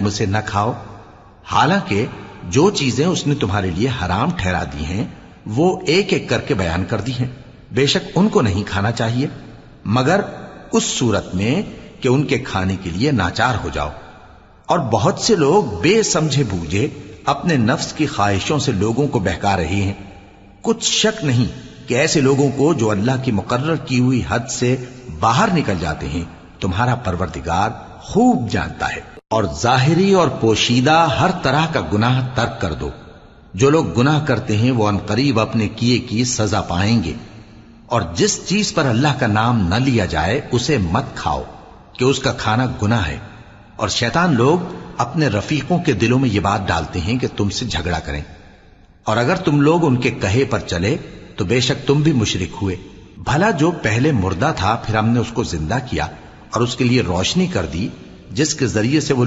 तुम उसे न खाओ, हालांकि जो चीजें उसने तुम्हारे लिए हराम ठहरा दी हैं वो एक एक करके बयान कर दी हैं। बेशक उनको नहीं खाना चाहिए मगर उस सूरत में कि उनके खाने के लिए नाचार हो जाओ। और बहुत से लोग बेसमझे बूझे अपने नफ्स की ख्वाहिशों से लोगों को बहका रहे हैं। कुछ शक नहीं कि ऐसे लोगों को जो अल्लाह की मुकर्रर की हुई हद से बाहर निकल जाते हैं तुम्हारा परवरदिगार खूब जानता है। और जाहिरी और पोशीदा हर तरह का गुनाह तर्क कर दो। जो लोग गुनाह करते हैं वो अनकरीब अपने किए की सजा पाएंगे। और जिस चीज पर अल्लाह का नाम न लिया जाए उसे मत खाओ कि उसका खाना गुनाह है। और शैतान लोग अपने रफीकों के दिलों में ये बात डालते हैं कि तुमसे झगड़ा करें, और अगर तुम लोग उनके कहे पर चले तो बेशक तुम भी मुशरिक हुए। भला जो पहले मुर्दा था फिर हमने उसको जिंदा किया और उसके लिए रोशनी कर दी जिसके जरिए से वो